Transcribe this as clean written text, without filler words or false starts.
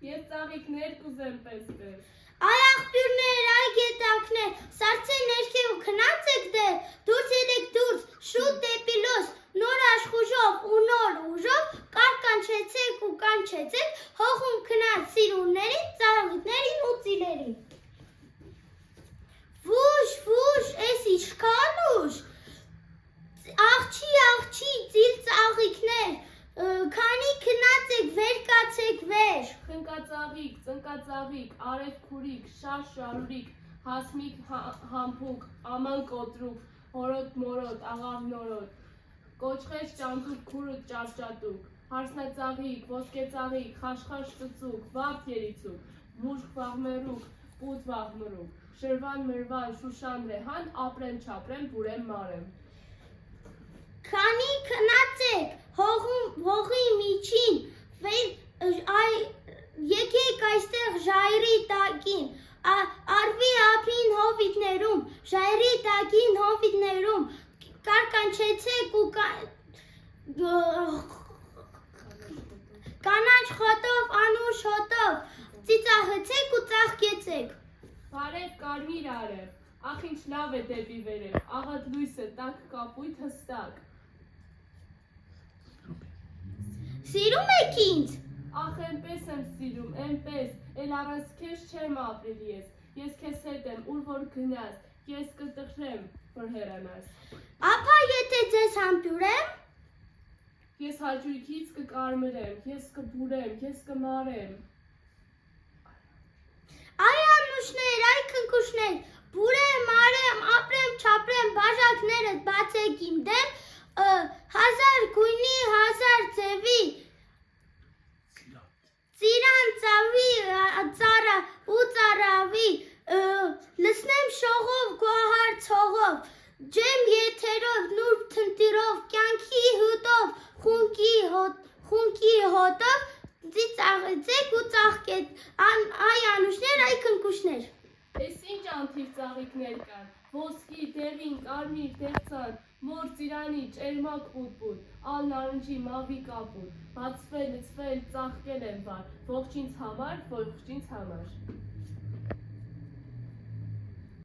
Ես ծաղիկներ կուզեմ պես։ Այ աղբյուրներ, այ գետակներ, սարցե ներքև ու քնած եք դեր, դուրս ելեք դուրս, շուտ դեպի լույս, նոր աշխուժով ու նոր ուժով, կանչեցեք ու կանչեցեք, հողում քնած սիրուններին, ծաղիկներին ու ծիլերին։ Վուշ, էս ինչքան ուժ, աղջի, ծիլ ծաղիկներ, քանի քնած եք, վեր կացեք վեր։ Խնկածաղիկ, ծնկածաղիկ, արև քուրիկ, շաշ շարուրիկ, հասմիկ համբուկ, աման կոտրուկ, հորոտ մորոտ, աղավ նորոտ, կոչխես ճանցուկ, քուրուտ ճարճատուկ, հարսնածաղիկ, ոսկեծաղիկ, խաշխաշ ծծուկ, վարդ երիցուկ, բուժք վաղմերուկ, պուտ վաղմրուկ, շրվան մրվան, շուշան ռեհան, ապրեմ չապրեմ, բուրեմ մարեմ։ Քանի քնած եք, հողի միջին, եկեք այստեղ ժայռի տակին, արվի ափին հովիտներում, ժայռի տակին հովիտներում, կանչեցեք ու կանաչ խոտով, անուշ հոտով, ծիծաղեցեք ու ծաղկեցեք։ Բարև կարմիր արև, ախ ինչ լավ է դեպի վերև, աղատ լույսը տաք կապույտ հստակ։ Սիրում եք ինձ։ Ախ էնպես եմ սիրում, էնպես, էլ առանց քեզ չեմ ապրիլ ես քեզ հետ եմ, ուր որ գնաս, ես կտխրեմ, որ հեռանաս։ Ապա եթե ձեզ համբուրեմ։ Ես հաճույքից կկարմրեմ, ես կբուրեմ, ես կմարեմ։ Այ անուշներ, այ քնքուշներ, բուրեմ, մարեմ, ապրեմ, չապրեմ, բաժակներդ բացեք իմ դեմ, հազար գույնի, հազար ձևի, ծիրան ծավի, ծարա ու ծարավի, լսնեմ շողով, գոհար ցողով, ջեմ եթերով, նուրբ թնտիրով, կյանքի հոտով, խունկի հոտով, ծիծաղեցեք ու ծաղկեք, այ անուշներ, այ քնքուշներ։ Էս ինչ անթիվ ծաղիկներ կան, ոսկի, դեղին, կարմիր, դեղցան, մոր ծիրանի, ճերմակ պուտ, ալ նարնջի, մավի կապուտ, բացվել, լցվել, ծաղկել եմ վար, ողջ ինձ համար, ողջ ինձ համար։